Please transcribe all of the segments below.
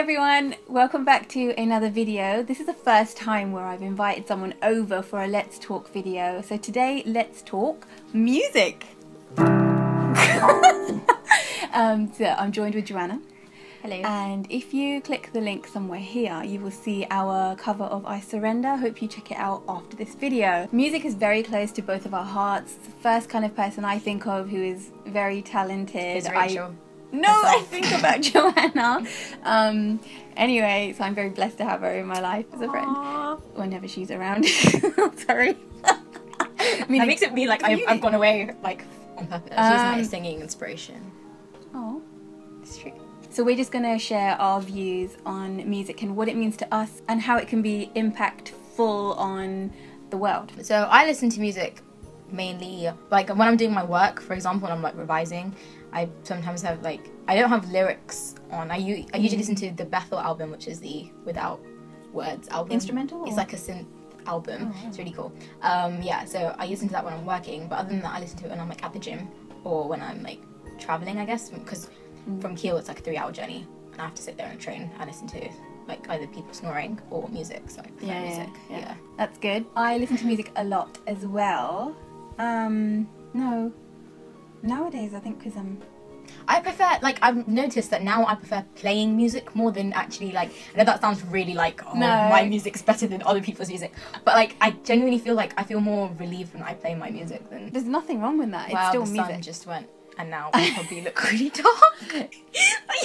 everyone, welcome back to another video. This is the first time where I've invited someone over for a Let's Talk video. So today, let's talk music. So I'm joined with Joanna. Hello. And if you click the link somewhere here, you will see our cover of I Surrender. Hope you check it out after this video. Music is very close to both of our hearts. The first kind of person I think of who is very talented. Is Rachel. No, I think about Joanna. Anyway, so I'm very blessed to have her in my life as a friend. Aww. Whenever she's around. Sorry. That makes it be like I've gone away like on purpose. She's my singing inspiration. Oh, It's true. so we're just going to share our views on music and what it means to us and how it can be impactful on the world. So I listen to music mainly like when I'm doing my work, for example, when I'm like revising. I sometimes have like, I don't have lyrics on. I usually listen to the Bethel album, which is the Without Words album. Instrumental? It's like a synth album. Oh, wow. It's really cool. Yeah, so I listen to that when I'm working, but other than that I listen to it when I'm like at the gym or when I'm like traveling, I guess, because from Kiel it's like a 3-hour journey and I have to sit there on a train and listen to like either people snoring or music, so I prefer music. Yeah. That's good. I listen to music a lot as well. No. Nowadays, I think because I prefer, like, I've noticed that now I prefer playing music more than actually, like, I know that sounds really like, oh, No. my music's better than other people's music, but, like, I genuinely feel like I feel more relieved when I play my music than... there's nothing wrong with that. It's Wow, still the music. sun just went, and now I probably look really dark.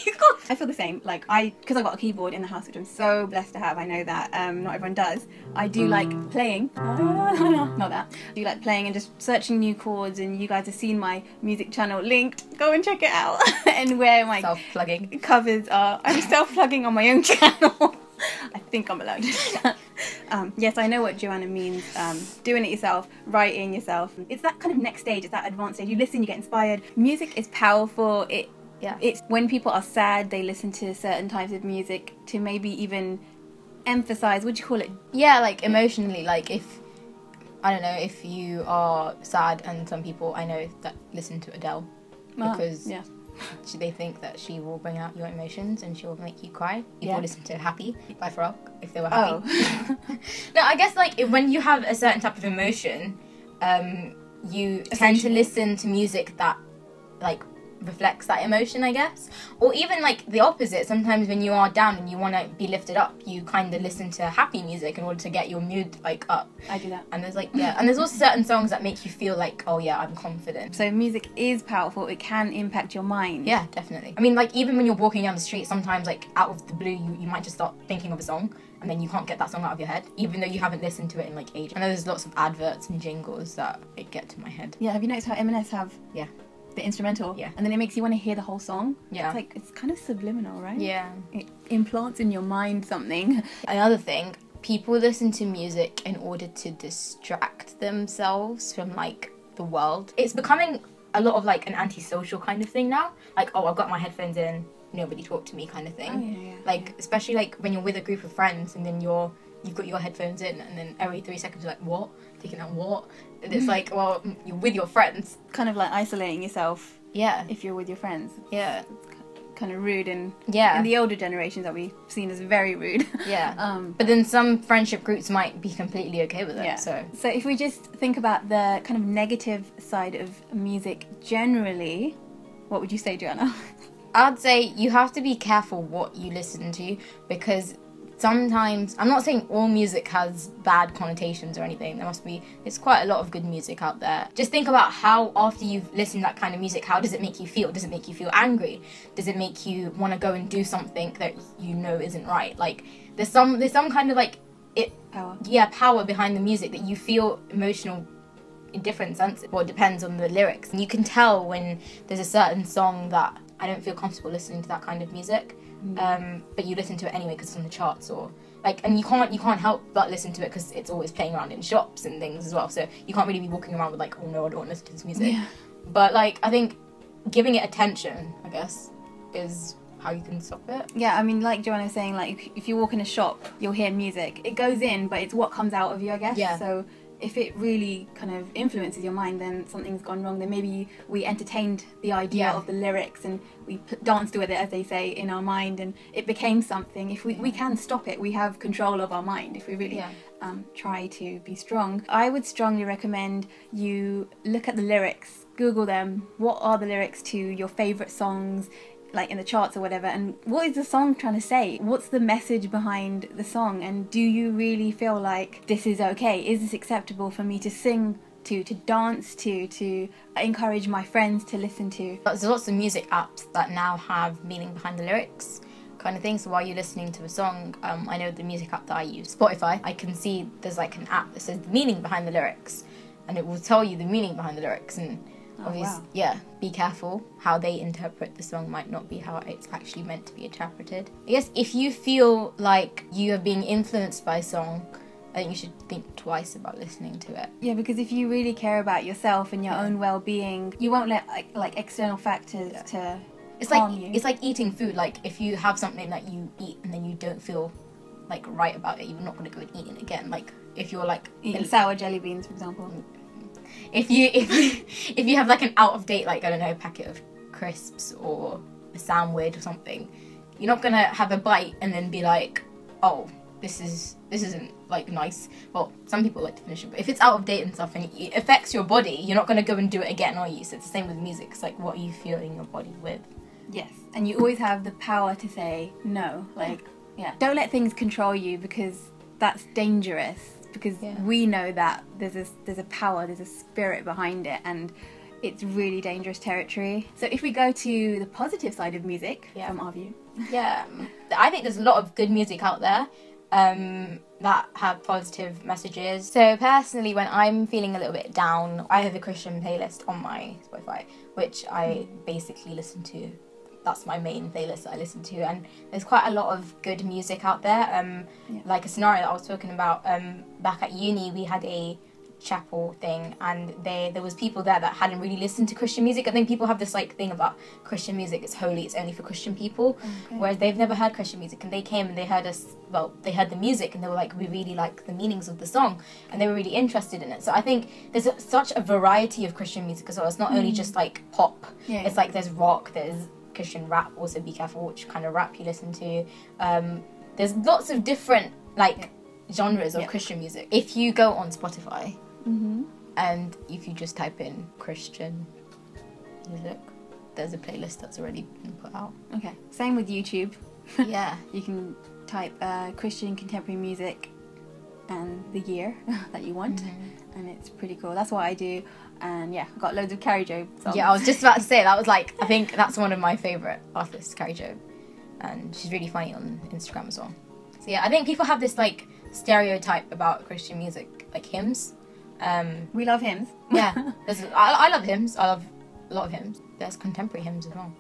You got... I feel the same. Like because I've got a keyboard in the house, which I'm so blessed to have. I know that not everyone does. I do like playing. Not that. I do like playing and just searching new chords. And you guys have seen my music channel linked. Go and check it out. And where my Self-plugging. covers are. I'm self-plugging on my own channel. I think I'm allowed to do that. Yes, I know what Joanna means. Doing it yourself, writing yourself. It's that kind of next stage. It's that advanced stage. You listen, you get inspired. Music is powerful. It's when people are sad, they listen to certain types of music to maybe even emphasize, what do you call it? Yeah, like, emotionally, like, if, I don't know, if you are sad, and some people I know that listen to Adele, because yeah. they think that she will bring out your emotions and she will make you cry. People Yeah. listen to Happy by Farrell if they were happy. Oh. No, I guess like when you have a certain type of emotion, you tend to listen to music that like reflects that emotion, I guess. Or even like the opposite, sometimes when you are down and you want to be lifted up, you kind of listen to happy music in order to get your mood like up. I do that. And there's like, yeah, and there's also certain songs that make you feel like, oh yeah, I'm confident. So music is powerful. It can impact your mind. Yeah, definitely. I mean, like, even when you're walking down the street, sometimes, like, out of the blue, you might just start thinking of a song, and then you can't get that song out of your head, even though you haven't listened to it in, like, ages. I know there's lots of adverts and jingles that like, get to my head. Yeah, have you noticed how M&S have the instrumental? Yeah. And then it makes you want to hear the whole song? Yeah. It's like, it's kind of subliminal, right? Yeah. It implants in your mind something. Another thing, people listen to music in order to distract themselves from, like, the world. It's becoming a lot of, like, an antisocial kind of thing now. Like, oh, I've got my headphones in, nobody talk to me kind of thing. Oh, yeah. Like, especially, like, when you're with a group of friends and then you've got your headphones in and then every 3 seconds you're like, what? Taking out what? And it's like, well, you're with your friends. Kind of like isolating yourself. Yeah. If you're with your friends. Yeah. It's kind of rude and Yeah. in the older generations that we've seen as very rude. Yeah. But then some friendship groups might be completely okay with it. Yeah. So if we just think about the kind of negative side of music generally, what would you say, Joanna? I'd say you have to be careful what you listen to, because sometimes, I'm not saying all music has bad connotations or anything, there's quite a lot of good music out there. Just think about how, after you've listened to that kind of music, how does it make you feel? Does it make you feel angry? Does it make you want to go and do something that you know isn't right? Like, there's some kind of like, power behind the music that you feel emotional in different senses. Well, it depends on the lyrics. And you can tell when there's a certain song that I don't feel comfortable listening to that kind of music. But you listen to it anyway because it's on the charts, or like, and you can't help but listen to it because it's always playing around in shops and things as well, so you can't really be walking around with like, oh no, I don't want to listen to this music. But like, I think giving it attention, I guess, is how you can stop it. Yeah, I mean, like Joanna was saying, like if you walk in a shop, you'll hear music. It goes in, but it's what comes out of you, I guess. Yeah. So if it really kind of influences your mind, then something's gone wrong. Then maybe we entertained the idea of the lyrics and we danced with it, as they say, in our mind, and it became something. If we can stop it, we have control of our mind if we really try to be strong. I would strongly recommend you look at the lyrics, Google them. What are the lyrics to your favourite songs, like in the charts or whatever, and what is the song trying to say? What's the message behind the song? And do you really feel like this is okay? Is this acceptable for me to sing to dance to encourage my friends to listen to? There's lots of music apps that now have meaning behind the lyrics kind of thing. So while you're listening to a song, I know the music app that I use, Spotify, I can see there's like an app that says the meaning behind the lyrics, and it will tell you the meaning behind the lyrics. And obviously, be careful. How they interpret the song might not be how it's actually meant to be interpreted. I guess if you feel like you are being influenced by a song, I think you should think twice about listening to it. Yeah, because if you really care about yourself and your own well-being, you won't let like external factors to harm you. It's like eating food. Like if you have something that you eat and then you don't feel like right about it, you're not going to go and eat it again. Like if you're like eating sour jelly beans, for example. If you have like an out of date, like I don't know, packet of crisps or a sandwich or something, you're not gonna have a bite and then be like, oh, this isn't like nice. Well, some people like to finish it, but if it's out of date and stuff and it affects your body, you're not gonna go and do it again, are you? So it's the same with music. It's like, what are you filling your body with? Yes, and you always have the power to say no. Like, don't let things control you, because that's dangerous. Because we know that there's a power, there's a spirit behind it, and it's really dangerous territory. So if we go to the positive side of music, from our view. I think there's a lot of good music out there that have positive messages. So personally, when I'm feeling a little bit down, I have a Christian playlist on my Spotify, which I basically listen to. That's my main playlist that I listen to, and there's quite a lot of good music out there. Like a scenario that I was talking about, back at uni, we had a chapel thing, and there was people there that hadn't really listened to Christian music. I think people have this like thing about Christian music, it's holy, it's only for Christian people, whereas they've never heard Christian music, and they came and they heard us, well, they heard the music and they were like, we really like the meanings of the song, and they were really interested in it. So I think there's such a variety of Christian music as well. It's not only just like pop, it's like there's rock, there's Christian rap. Also be careful which kind of rap you listen to. There's lots of different like genres of Christian music. If you go on Spotify and if you just type in Christian music, there's a playlist that's already been put out. Okay, same with YouTube. You can type Christian contemporary music and the year that you want, and it's pretty cool. That's what I do. And I've got loads of Carrie Job songs. I was just about to say, that was like, I think that's one of my favourite artists, Carrie Job, and she's really funny on Instagram as well. So I think people have this like stereotype about Christian music, like hymns. We love hymns. I love hymns. I love a lot of hymns. There's contemporary hymns as well.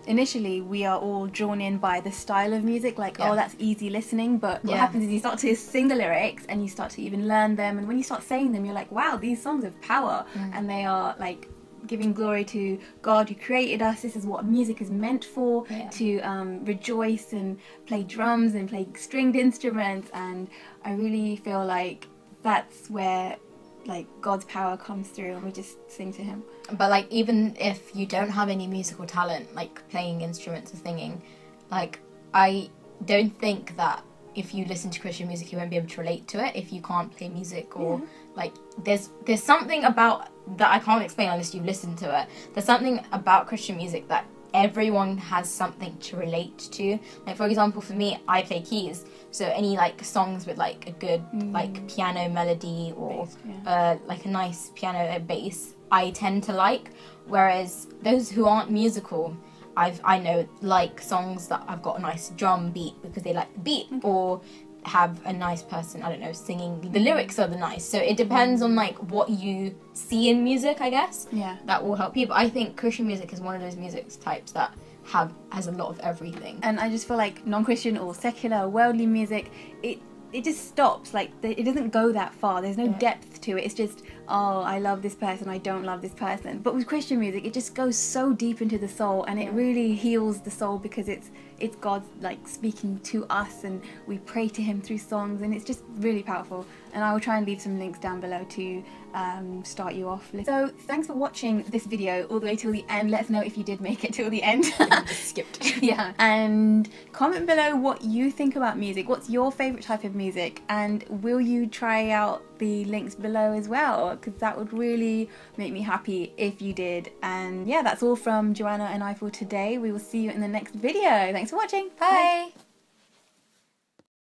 Initially we are all drawn in by the style of music, like oh, that's easy listening, but what happens is you start to sing the lyrics and you start to even learn them, and when you start saying them, you're like, wow, these songs have power, and they are like giving glory to God who created us. This is what music is meant for, to rejoice and play drums and play stringed instruments, and I really feel like that's where like God's power comes through and we just sing to him. But like, even if you don't have any musical talent, like playing instruments or singing, like I don't think that if you listen to Christian music you won't be able to relate to it if you can't play music, or like there's something about that I can't explain unless you listen to it. There's something about Christian music that everyone has something to relate to. Like for example, for me, I play keys, so any like songs with like a good like piano melody or bass, like a nice piano bass, I tend to like. Whereas those who aren't musical, I know like songs that have got a nice drum beat because they like the beat, or have a nice person, I don't know, singing. The lyrics are the nice. So it depends on like what you see in music, I guess. That will help you. But I think Christian music is one of those music types that has a lot of everything. And I just feel like non-Christian or secular, worldly music, it just stops. Like it doesn't go that far. There's no depth to it. It's just, oh, I love this person, I don't love this person. But with Christian music, it just goes so deep into the soul, and it really heals the soul, because it's God like speaking to us, and we pray to him through songs, and it's just really powerful. and I will try and leave some links down below to start you off. So thanks for watching this video all the way till the end. Let us know if you did make it till the end. Skipped. Yeah, and comment below what you think about music. What's your favourite type of music, and will you try out the links below as well, because that would really make me happy if you did. And yeah, that's all from Joanna and I for today. We will see you in the next video. Thanks for watching. Bye. Bye.